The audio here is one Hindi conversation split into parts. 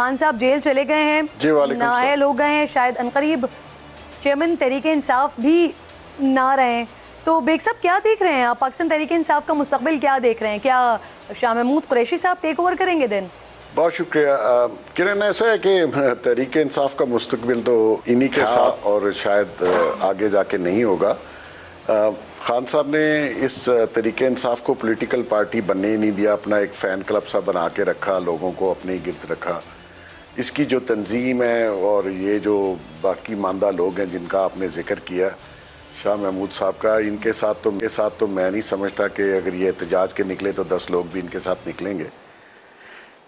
खान साहब जेल चले गए हैं, नाअहल हो गए हैं, शायद अनकरीब चेयरमैन तहरीक इंसाफ भी ना रहे। तो बेग साहब क्या देख रहे हैं आप, पाकिस्तान तहरीक इंसाफ का मुस्तकबिल क्या देख रहे हैं? क्या शाह महमूद कुरैशी साहब टेक ओवर करेंगे दिन? बहुत शुक्रिया किरण। ऐसा है कि तहरीक इंसाफ का मुस्तकबिल तो इन्हीं के साथ और शायद आगे जाके नहीं होगा। खान साहब ने इस तहरीक इंसाफ को पॉलिटिकल पार्टी बनने ही नहीं दिया, अपना एक फ़ैन क्लब सा बना के रखा, लोगों को अपने गिर्द रखा। इसकी जो तंजीम है और ये जो बाकी मानदा लोग हैं जिनका आपने जिक्र किया शाह महमूद साहब का, इनके साथ तो मैं नहीं समझता कि अगर ये एहतजाज के निकले तो 10 लोग भी इनके साथ निकलेंगे।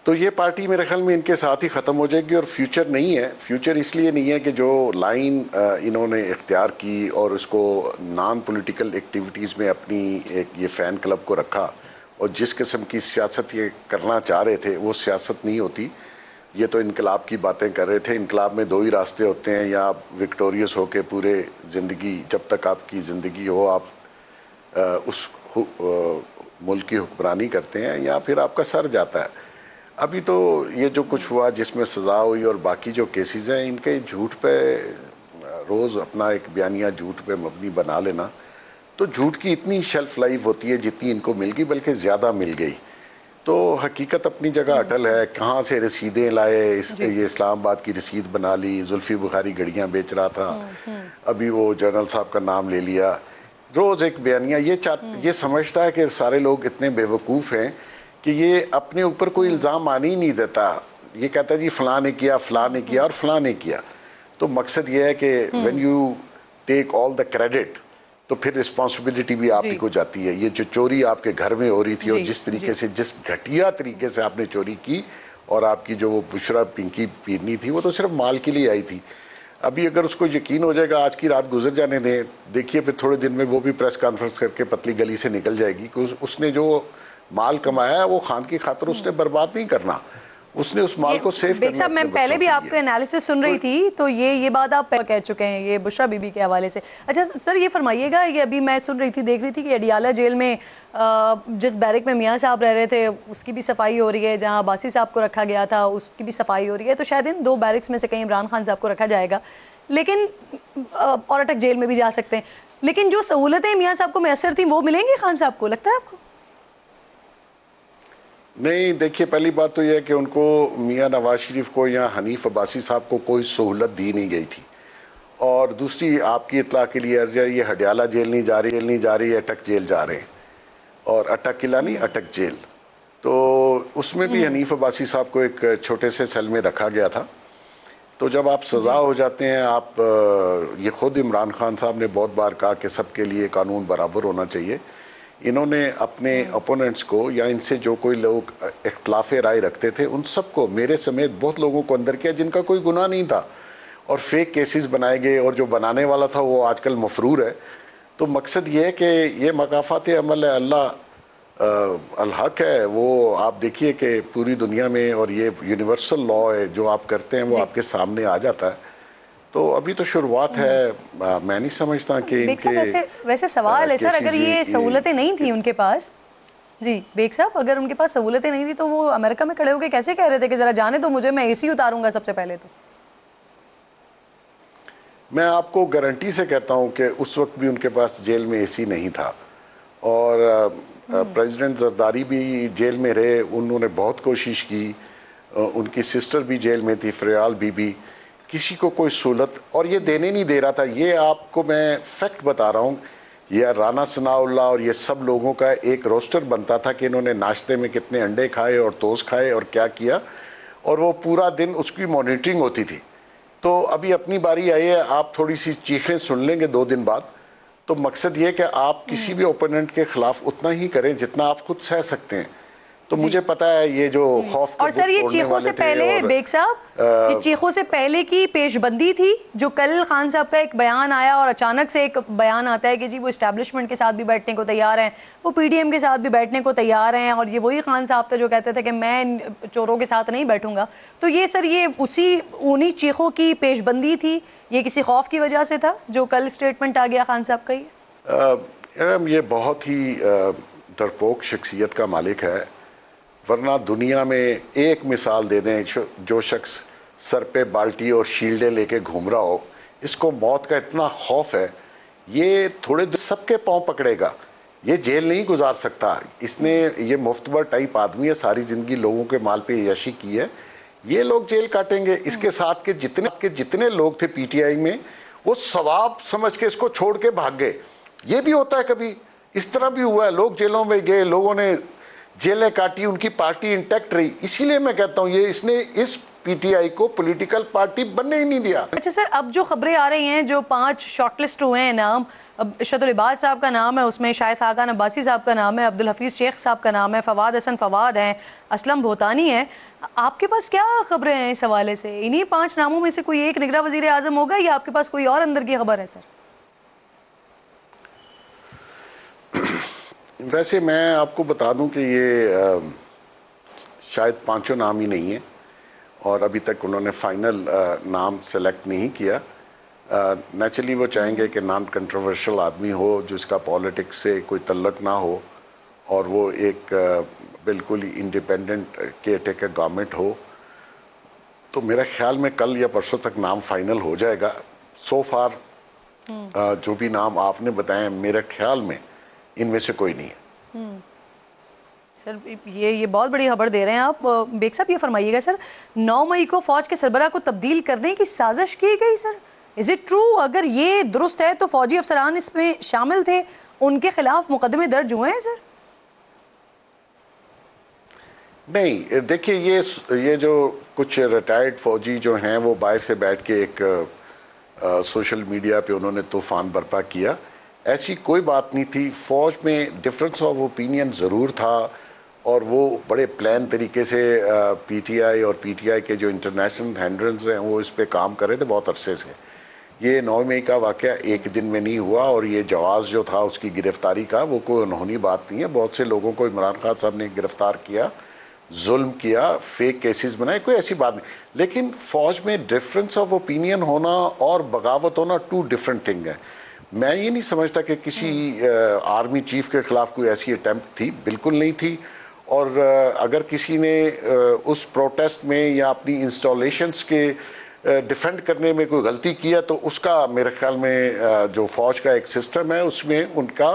तो ये पार्टी मेरे ख्याल में इनके साथ ही ख़त्म हो जाएगी और फ्यूचर नहीं है। फ्यूचर इसलिए नहीं है कि जो लाइन इन्होंने इख्तियार की और उसको नॉन पॉलिटिकल एक्टिविटीज़ में अपनी एक ये फ़ैन क्लब को रखा और जिस किस्म की सियासत ये करना चाह रहे थे वो सियासत नहीं होती। ये तो इनकलाब की बातें कर रहे थे। इनकलाब में 2 ही रास्ते होते हैं, या आप विक्टोरियस हो के पूरे ज़िंदगी, जब तक आपकी ज़िंदगी हो आप उस मुल्क की हुक्मरानी करते हैं, या फिर आपका सर जाता है। अभी तो ये जो कुछ हुआ जिसमें सज़ा हुई और बाकी जो केसेस हैं, इनके झूठ पे रोज़ अपना एक बयानिया झूठ पे मबनी बना लेना, तो झूठ की इतनी शेल्फ लाइफ होती है जितनी इनको मिल गई, बल्कि ज़्यादा मिल गई। तो हकीकत अपनी जगह अटल है। कहाँ से रसीदें लाए, ये इस्लामाबाद की रसीद बना ली, जुल्फी बुखारी घड़ियाँ बेच रहा था, अभी वो जनरल साहब का नाम ले लिया, रोज़ एक बयानिया। ये समझता है कि सारे लोग इतने बेवकूफ़ हैं कि ये अपने ऊपर कोई इल्ज़ाम आने ही नहीं देता। ये कहता है जी फ़लाँ ने किया, फ़लाँ ने किया और फ़लाँ ने किया। तो मकसद ये है कि when you take all the credit तो फिर रिस्पॉन्सिबिलिटी भी आप ही को जाती है। ये जो चोरी आपके घर में हो रही थी और जिस तरीके से, जिस घटिया तरीके से आपने चोरी की, और आपकी जो वो बुशरा पिंकी पीरनी थी वो तो सिर्फ माल के लिए आई थी। अभी अगर उसको यकीन हो जाएगा, आज की रात गुजर जाने दें, देखिए फिर थोड़े दिन में वो भी प्रेस कॉन्फ्रेंस करके पतली गली से निकल जाएगी कि उसने जो माल कमाया है वो खान की खातिर उसने बर्बाद नहीं करना, उसने उस माल को सेव करना। साहब मैं पहले भी आपके एनालिसिस सुन रही थी, तो ये बात आप कह चुके हैं ये बुशरा बीबी के हवाले से। अच्छा सर ये फरमाइएगा, ये अभी मैं सुन रही थी, देख रही थी कि अडियाला जेल में जिस बैरक में मियाँ साहब रह रहे थे उसकी भी सफाई हो रही है, जहाँ अब्बासी साहब को रखा गया था उसकी भी सफाई हो रही है। तो शायद इन 2 बैरक्स में से कहीं इमरान खान साहब को रखा जाएगा, लेकिन और अटक जेल में भी जा सकते हैं। लेकिन जो सहूलतें मियाँ साहब को मैसर थी वो मिलेंगी खान साहब को, लगता है आपको? नहीं, देखिए पहली बात तो यह है कि उनको मियाँ नवाज शरीफ को या हनीफ अब्बासी साहब को कोई सहूलत दी नहीं गई थी। और दूसरी आपकी इत्तला के लिए अर्ज है, ये हडियाला जेल नहीं जा रही है, अटक जेल जा रहे हैं, और अटक किला नहीं अटक जेल। तो उसमें भी हनीफ अब्बासी साहब को एक छोटे से सेल में रखा गया था। तो जब आप सज़ा हो जाते हैं, आप ये खुद इमरान खान साहब ने बहुत बार कहा कि सबके लिए कानून बराबर होना चाहिए। इन्होंने अपने ओपोनेंट्स को या इनसे जो कोई लोग इख्तलाफ राय रखते थे उन सबको, मेरे समेत बहुत लोगों को अंदर किया जिनका कोई गुनाह नहीं था, और फेक केसेस बनाए गए, और जो बनाने वाला था वो आजकल मफरूर है। तो मकसद ये है कि ये मकाफ़ात अमल है, अल्लाह अल-हक है। वो आप देखिए कि पूरी दुनिया में, और ये यूनिवर्सल लॉ है, जो आप करते हैं वो आपके सामने आ जाता है। तो अभी तो शुरुआत है, मैं नहीं समझता कि इनके वैसे सवाल है सर, अगर ये सहूलतें नहीं थी उनके पास, जी बेग साहब, अगर उनके पास सहूलतें नहीं थी तो वो अमेरिका में खड़े होकर कैसे कह रहे थे कि जरा जाने तो मुझे, मैं एसी उतारूंगा सबसे पहले? तो मैं आपको गारंटी से कहता हूं कि उस वक्त भी उनके पास जेल में एसी नहीं था, और प्रेसिडेंट जरदारी भी जेल में रहे, उन्होंने बहुत कोशिश की, उनकी सिस्टर भी जेल में थी, फरियाल बीबी, किसी को कोई सहूलत और ये देने नहीं दे रहा था। ये आपको मैं फैक्ट बता रहा हूँ, यह राना सनाउल्लाह और ये सब लोगों का एक रोस्टर बनता था कि इन्होंने नाश्ते में कितने अंडे खाए और तोस खाए और क्या किया, और वो पूरा दिन उसकी मॉनिटरिंग होती थी। तो अभी अपनी बारी आई है, आप थोड़ी सी चीखें सुन लेंगे 2 दिन बाद। तो मकसद ये कि आप किसी भी ओपोनेंट के खिलाफ उतना ही करें जितना आप खुद सह सकते हैं। तो मुझे पता है ये जो खौफ, और सर ये चीखों से पहले बेग साहब, ये चीखों से पहले की पेशबंदी थी, जो कल खान साहब का एक बयान आया और अचानक से एक बयान आता है कि जी वो इस्टेब्लिशमेंट के साथ भी बैठने को तैयार हैं, वो पीडीएम के साथ भी बैठने को तैयार हैं, और ये वही खान साहब थे जो कहते थे कि मैं चोरों के साथ नहीं बैठूंगा। तो ये सर ये उन्हीं चीखों की पेशबंदी थी, ये किसी खौफ की वजह से था जो कल स्टेटमेंट आ गया खान साहब का? ये बहुत ही डरपोक शख्सियत का मालिक है, वरना दुनिया में एक मिसाल दे दें, जो शख्स सर पे बाल्टी और शील्डें लेके घूम रहा हो, इसको मौत का इतना खौफ है, ये थोड़े दिन सबके पांव पकड़ेगा, ये जेल नहीं गुजार सकता। इसने, ये मुफ्तबर टाइप आदमी है, सारी ज़िंदगी लोगों के माल पे यशी की है, ये लोग जेल काटेंगे। इसके साथ के जितने लोग थे पीटीआई में, वो सवाब समझ के इसको छोड़ के भाग गए। ये भी होता है कभी, इस तरह भी हुआ है, लोग जेलों में गए, लोगों ने जेलें काटी, उनकी पार्टी इंटैक्ट रही। इसीलिए मैं कहता हूँ ये इसने इस पीटीआई को पॉलिटिकल पार्टी बनने ही नहीं दिया। अच्छा सर, अब जो खबरें आ रही हैं, जो 5 शॉर्टलिस्ट हुए हैं नाम, अब इरशादुल इबाद साहब का नाम है, उसमें शाहिद खाकान अब्बासी साहब का नाम है, अब्दुल हफीज़ शेख साहब का नाम है, फवाद हसन फवाद हैं, असलम भूतानी है। आपके पास क्या खबरें हैं इस हवाले से? इन्हीं 5 नामों में से कोई एक निगरां वज़ीर आज़म होगा या आपके पास कोई और अंदर की खबर है सर? वैसे मैं आपको बता दूं कि ये शायद 5 नाम ही नहीं है और अभी तक उन्होंने फाइनल नाम सेलेक्ट नहीं किया। नेचुरली वो चाहेंगे कि नॉन कंट्रोवर्शियल आदमी हो, जिसका पॉलिटिक्स से कोई तल्लक ना हो और वो एक बिल्कुल ही इंडिपेंडेंट केयरटेकर गवर्नमेंट हो। तो मेरा ख्याल में कल या परसों तक नाम फाइनल हो जाएगा। सो फार जो भी नाम आपने बताए, मेरे ख्याल में इनमें से कोई नहीं है। सर ये बहुत बड़ी खबर दे रहे हैं आप। बेग साहब ये फरमाइएगा सर, 9 मई को फौज के सरबराह को तब्दील करने की साजिश की गई सर, इज इट ट्रू? अगर ये दुरुस्त है तो फौजी अफसरान इसमें शामिल थे, उनके खिलाफ मुकदमे दर्ज हुए हैं सर? नहीं, देखिए ये जो कुछ रिटायर्ड फौजी जो हैं वो बाहर से बैठ के एक सोशल मीडिया पे उन्होंने तूफान बर्पा किया, ऐसी कोई बात नहीं थी। फौज में डिफरेंस ऑफ ओपिनियन ज़रूर था और वो बड़े प्लान तरीके से पीटीआई और पीटीआई के जो इंटरनेशनल हैंडल्स हैं वो इस पे काम कर रहे थे बहुत अरसे से। ये 9 मई का वाक़या एक दिन में नहीं हुआ और ये जवाज़ जो था उसकी गिरफ्तारी का, वो कोई अनहोनी बात नहीं है। बहुत से लोगों को इमरान खान साहब ने गिरफ्तार किया, जुल्म किया, फेक केसेस बनाए, कोई ऐसी बात नहीं। लेकिन फ़ौज में डिफरेंस ऑफ ओपिनियन होना और बगावत होना 2 डिफरेंट थिंग है। मैं ये नहीं समझता कि किसी आर्मी चीफ के ख़िलाफ़ कोई ऐसी अटैम्प्ट थी, बिल्कुल नहीं थी। और अगर किसी ने उस प्रोटेस्ट में या अपनी इंस्टॉलेशंस के डिफेंड करने में कोई गलती किया तो उसका मेरे ख्याल में जो फ़ौज का एक सिस्टम है उसमें उनका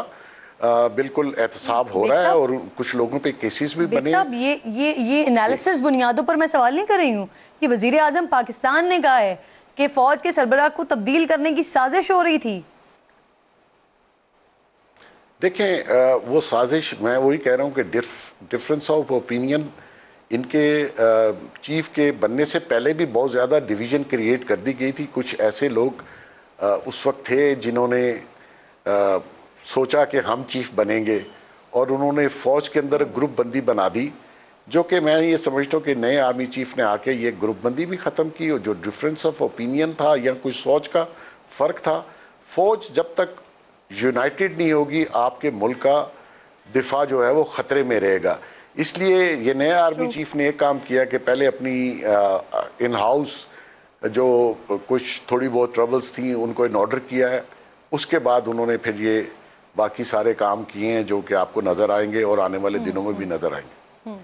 बिल्कुल एहतसाब हो रहा है और कुछ लोगों पे केसेस भी बने। साहब ये एनालिसिस बुनियादों पर मैं सवाल नहीं कर रही हूँ कि वज़ीर आज़म पाकिस्तान ने कहा है कि फ़ौज के सरबराह को तब्दील करने की साजिश हो रही थी। देखें, वो साजिश, मैं वही कह रहा हूँ कि डिफरेंस ऑफ ओपिनियन इनके चीफ के बनने से पहले भी बहुत ज़्यादा डिवीज़न क्रिएट कर दी गई थी। कुछ ऐसे लोग उस वक्त थे जिन्होंने सोचा कि हम चीफ बनेंगे और उन्होंने फ़ौज के अंदर ग्रुप बंदी बना दी, जो कि मैं ये समझता हूँ कि नए आर्मी चीफ ने आके ये ग्रुप बंदी भी ख़त्म की और जो डिफरेंस ऑफ ओपिनियन था या कुछ सोच का फ़र्क था, फ़ौज जब तक यूनाइटेड नहीं होगी आपके मुल्क का दिफा जो है वो ख़तरे में रहेगा। इसलिए ये नए आर्मी चीफ ने एक काम किया कि पहले अपनी इन हाउस जो कुछ थोड़ी बहुत ट्रबल्स थी उनको इन ऑर्डर किया है, उसके बाद उन्होंने फिर ये बाकी सारे काम किए हैं जो कि आपको नज़र आएंगे और आने वाले दिनों में भी नज़र आएंगे।